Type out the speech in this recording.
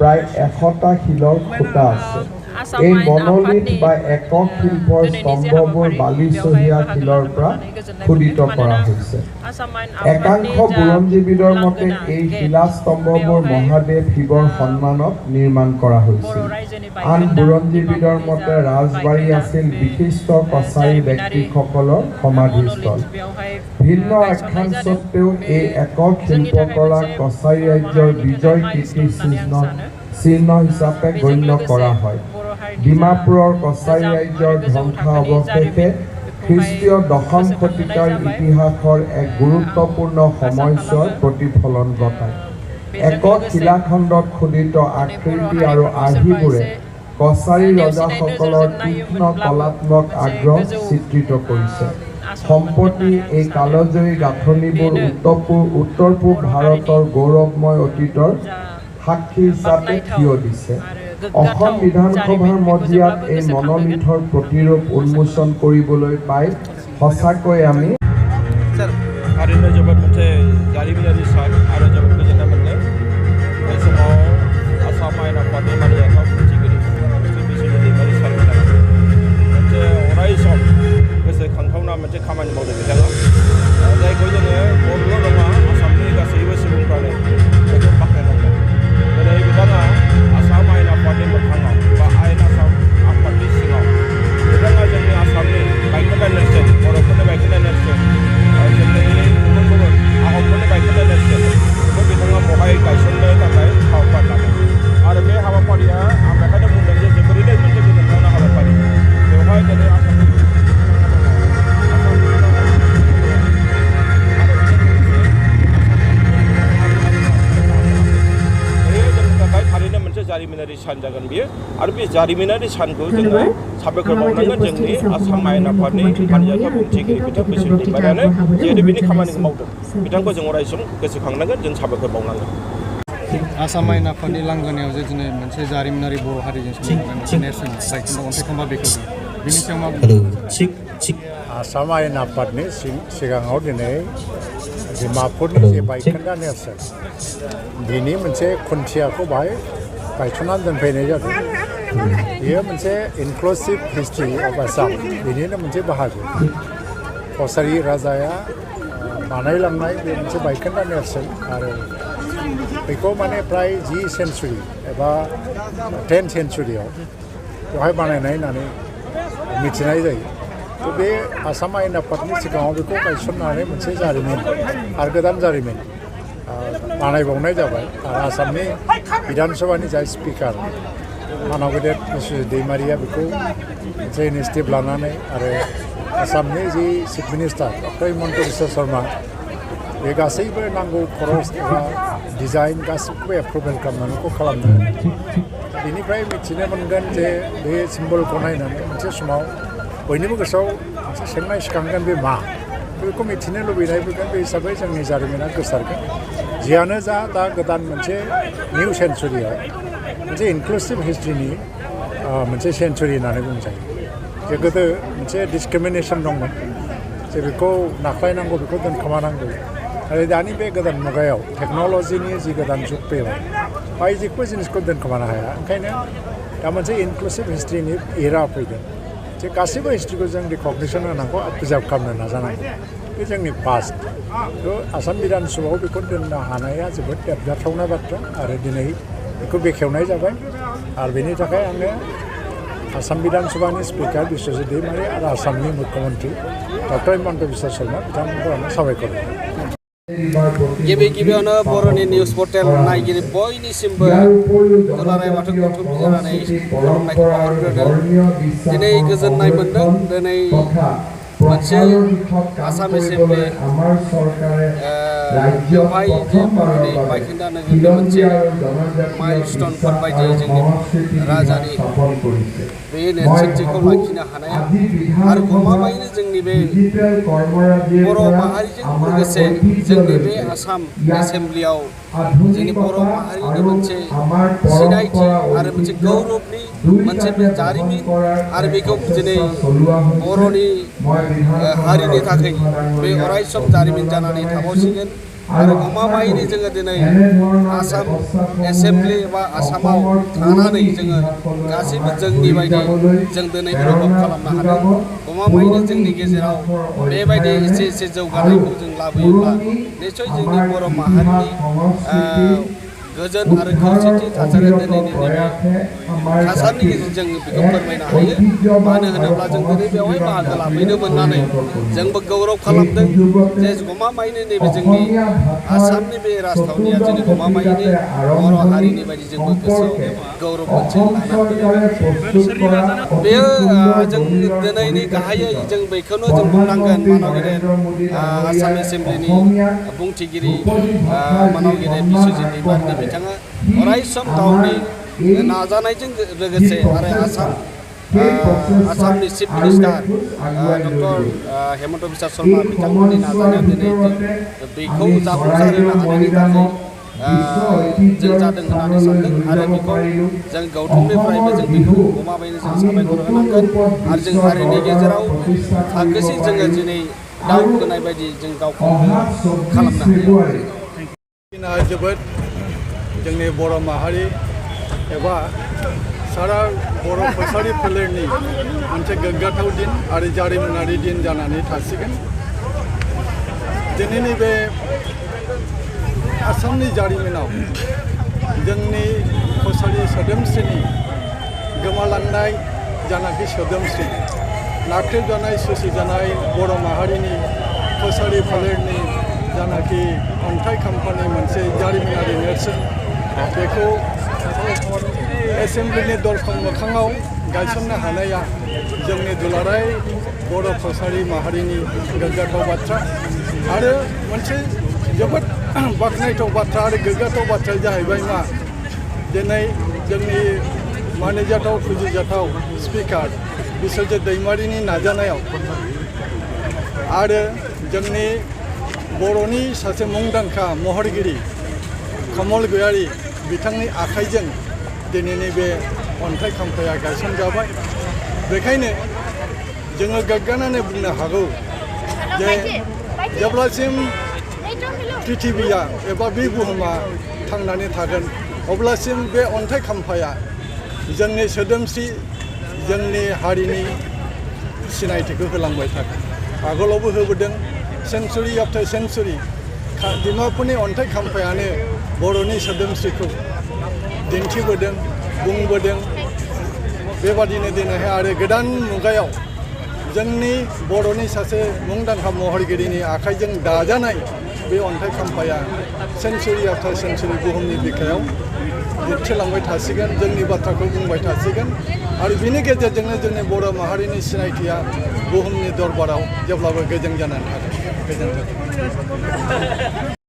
প্ৰায় 100টা শিলৰ খুঁটা আছে। এই মনোলিথ বা একক শিল্পৰ স্তম্ভবোৰ বালিচহীয়া শিলৰ পৰা খোদিত কৰা হৈছে। একাংশ বুৰঞ্জীবিদৰ মতে এই শিলাস্তম্ভবোৰ মহাদেৱ শিৱৰ সন্মানত নিৰ্মাণ কৰা হৈছিল। আন বুৰঞ্জীবিদৰ মতে ৰাজবাৰী আছিল বিশিষ্ট কছাৰী ব্যক্তিসকলৰ সমাধিস্থল। ভিন্ন আখ্যান স্বত্বেও এই একক শিল্পকলা কছাৰী ৰাজ্যৰ বিজয় কীৰ্তি চিহ্ন হিচাপে গণ্য কৰা হয়। ডিমাপুৰৰ কছাৰী ৰাজ্যৰ ধ্বংসাৱশেষে খ্ৰীষ্টীয় 10ম শতিকাৰ ইতিহাসৰ এক গুৰুত্বপূৰ্ণ সময়ছোৱাৰ প্ৰতিফলন ঘটায়। একক শিলাখণ্ডত খোদিত আকৃতি আৰু আৰ্হিবোৰে কছাৰী ৰজাসকলৰ তীক্ষ্ণ কলাত্মক আগ্ৰহ চিত্ৰিত কৰিছে। সম্প্ৰতি এই কালজয়ী গাঁথনিবোৰ উত্তৰ পূব ভাৰতৰ গৌৰৱময় অতীতৰ সাক্ষী হিচাপে থিয় দিছে। অসম বিধানসভাৰ মজিয়াত এই মনোলিথৰ প্ৰতিৰূপ উন্মোচন কৰিবলৈ পাই সঁচাকৈ আমি थारैनो जोबोद मोनसे जारिमिनारि सान आरो जोबोद गोजोननाय मोनदों। बे समाव आसाम आयेन आफादनि मानजाथाव बुंथिगिरि बिसुनि दैमारि सारमोना मोनसे अराय सम गोसोखांथावना मोनसे खामानि मावदों बिथाङा, जायखौ जोङो बर'ल' नङा आसामनि गासैबो सुबुंफ्रानो बेखौ बाख्नायनांगोन। दिनै बिथाङा आसाम आयेन आफादनि मोखाङाव बा आयेन आसाम आफादनि सिङाव बिथाङा जोंनि आसामनि बायखोन्दा नेरसोन, बर'फोरनि बायखोन्दा नेरसोन, जोंनि गुबुन गुबुन आहमफोरनि बायखोन्दा नेरसोन बेखौ बिथाङा बहाय गायसननो थाखाय हाबाफारि लादों। आरो बे हाबाफारिया आं बेखायनो बुंदों जे जोबोरैनो मोनसे गोजोनथावना हाबाफारि। बेवहाय दिनै आसामनि थारैनो मोनसे जारिमिनारि सान जागोन बियो। आरो बे जारिमिनारि सानखौ जोङो साबायखर बावनांगोन जोंनि आसाम आयेन आफादनि मानजाथाव बुंथिगिरि बिथां बिसुनि दैमारियानो जिहेतु बिनि खामानिखौ मावदों, बिथांखौ जों अराय सम गोसोखांनांगोन, जों साबायखर बावनांगोन। आसाम आयेन आफादनि लांगोनायाव जे दिनै मोनसे जारिमिनारि बर' हारिजों सोमोन्दो मोनसे नेरसोन बायखोन्दा अन्थाइ खाम्फा बेखौ बिनि सायाव मा आसाम आयेन आफादनि सिगाङाव दिनै डिमापुरनि जे बायखोन्दा नेरसोन बिनि मोनसे खुन्थियाखौ बाहाय गायसननानै दोनफैनाय जादों। बेयो मोनसे इनक्लुसिभ हिस्ट्रि अफ आसाम, बेनिनो मोनसे बाहागो। कछारी राजाया बानायलांनाय बे मोनसे बायखोन्दा नेरसोन आरो बेखौ माने प्राय 10 सेन्चुरि एबा 10 सेन्चुरियाव बेवहाय बानायनाय होननानै मिथिनाय जायो। बे आसाम आयेन आफादनि सिगाङाव बेखौ गायसननानै मोनसे जारिमिन आरो गोदान जारिमिन बानायबावनाय जाबाय। आरो आसामनि बिधान सभानि जाय स्पिकार मानव गेदेर बिस्वजित दैमारिया बेखौ मोनसे इनिसिएटिभ लानानै आरो आसामनि जि chief minister doctor Himanta Biswa Sarma बे गासैबो नांगौ खरस एबा डिजाइन गासैखौबो एप्रुभेल खालामनानै खालामदों। बेनिफ्राय मिथिनो मोनगोन जे बे सिम्बलखौ नायनानै मोनसे समाव बयनिबो गोसोआव मोनसे सोंनाय सिखांगोन बे मा, बेखौ मिथिनो लुबैनाय फैगोन। बे हिसाबै जोंनि जारिमिना गोसारगोन। जियानो जा दा गोदान मोनसे निउ सेन्चुरियाव मोनसे इनक्लुसिभ हिस्ट्रिनि मोनसे सेन्चुरि होननानै बुंजायो। जे गोदो मोनसे डिसक्रिमिनेसन दंमोन, जे बेखौ नाख्लायनांगौ, बेखौ दोनखोमानांगौ। आरो दानि बे गोदान मुगायाव टेक्न'लजिनि जि गोदान जुग फैबाय, बाय जेबो जिनिसखौ दोनखोमानो हाया। ओंखायनो दा मोनसे इनक्लुसिभ हिस्ट्रिनि एरा फैदों, जे गासैबो हिस्ट्रिखौ जों रिकगनिसन होनांगौ आरो प्रिजार्भ खालामनो नाजानांगौ। बे जोंनि पास्ट। आसाम बिधान सभायाव बेखौ दोननो हानाया जोबोद देरगाथावना बाथ्रा आरो दिनै बेखौ बेखेवनाय जाबाय। आरो बेनि थाखाय आङो आसाम बिधान सभानि स्पिकार बिस्वजित दैमारि आरो आसामनि मुख्यमन्त्रि डक्टर हिमन्त बिश्व शर्मा बिथांमोनखौ आङो साबायखर होयो। गिबियावनो बर'नि निउस पर्टेल नायगिरि बयनिसिमबो दुलाराय बाथौ गौथुम बिजानानै खुलुमनायखौ बावहरग्रोदों। दिनै गोजोननाय मोन्दों। दिनै मोनसे आसाम एसेम्बलि बेवहाय जे बर'नि बायखोन्दा नोगोरनि मोनसे माइलस्टनफोर बायदि जोंनि राजानि बे नेरसोनथिखौ लाखिनो हानाया आरो गमामायैनो जोंनि बे बर' माहारिजों लोगोसे जोंनि बे आसाम एसेम्बलियाव जोंनि बर' माहारिनि मोनसे सिनायथि आरो मोनसे गौरबनि मोनसे जारिमिन आरो बेखौ दिनै बर'नि हारिनि थाखाय बे अराय सम जारिमिन जानानै थाबावसिगोन। आरो गमामायैनो जोङो दिनै आसाम एसेमब्लि एबा आसामाव थानानै जोङो गासैबो जोंनि बायदि जों दिनै डेभेलप खालामनो हादों गमामायैनो जोंनि गेजेराव बेबायदि एसे जौगानायखौ जों लाबोयोब्ला निश्चय जोंनि बर' माहारिनि गोजोन आरो खौसेथि थासारिया दिनैनि नैबे थासारिनि गेजेरजों बेखौ फोरमायनो हायो मानो होनोब्ला जों दिनै बेवहाय बाहागो लाफैनो मोननानै जोंबो गौरब खालामदों जे गमामायैनो नैबे जोंनि आसामनि बे राजथावनिया जोंनि गमामायैनो बर' हारिनि बायदि जोंबो गोसोआव गौरब मोनसे लाना फैदों बेयो जों दिनैनि गाहायै जों बेखौनो जों बुंनांगोन मानव गेदेर आसाम एसेमब्लिनि बुंथिगिरि मानव गेदेर बिस्वजित दैमारिनि बिथाङा अरायसम गावनि नाजानायजों लोगोसे आरो आसामनि chief minister doctor Hemant Biswa Sharma बिथांमोननि नाजानायाव दिनै बेखौ जाफुंसारहोनो हानायनि थाखाय जों जादों होननानै सानदों आरो बेखौ जों गौथुमनिफ्रायबो जों बेखौ गमामायैनो जों साबायखर होनांगोन आरो जों हारिनि गेजेराव थाखोसे जोङो दिनै दावखोनाय बायदि जों गावखौ खालामनो हायो जोबोद जोंनि बर' माहारि एबा सारा बर' कसारि फोलेरनि मोनसे गोग्गाथाव दिन आरो जारिमिनारि दिन जानानै थासिगोन दिनैनि बे आसामनि जारिमिनाव जोंनि कसारि सोदोमस्रिनि गोमालांनाय जानाखि सोदोमस्रि नाख्रेबजानाय सुसिजानाय बर' माहारिनि कसारि फोलेरनि जानाखि अन्थाइ खाम्फानि मोनसे जारिमिनारि नेरसोन बेखौ एसेमब्लिनि दरखं मोखाङाव गायसननो हानाया जोंनि दुलाराय बर' कसारि माहारिनि गोग्गाथाव बाथ्रा आरो मोनसे जोबोद बाख्नायथाव बाथ्रा आरो गोग्गाथाव बाथ्राया जाहैबाय मा दिनै जोंनि मानिजाथाव फुजिजाथाव स्पिकार बिस्वजित दैमारिनि नाजानायाव आरो जोंनि बर'नि सासे मुंदांखा महरगिरि कमल गयारी बिथांनि आखाइजों दिनैनि बे अन्थाइ खाम्फाया गायसनजाबाय बेखायनो जोङो गोग्गानानै बुंनो हागौ जे जेब्लासिम पृथिबिया एबा बे बुहुमा थांनानै थागोन अब्लासिम बे अन्थाइ खाम्फाया जोंनि सोदोमस्रि जोंनि हारिनि सिनायथिखौ होलांबाय थागोन आगोलावबो होबोदों सेन्चुरि आफ्टार सेन्चुरि डिमापुरनि अन्थाइ खाम्फायानो बर'नि सोदोमस्रिखौ दिन्थिबोदों बुंबोदों बेबादिनो दिनैहाय आरो गोदान मुगायाव जोंनि बर'नि सासे मुंदांखा महरगिरिनि आखाइजों दाजानाय बे अन्थाइ खाम्फाया सेन्चुरि आफ्टार सेन्चुरि बुहुमनि बिखायाव दिन्थिलांबाय थासिगोन जोंनि बाथ्राखौ बुंबाय थासिगोन आरो बिनि गेजेरजोंनो जोंनि बर' माहारिनि सिनायथिया बुहुमनि दरबाराव जेब्लाबो गोजों जानानै थागोन गोजोन्थों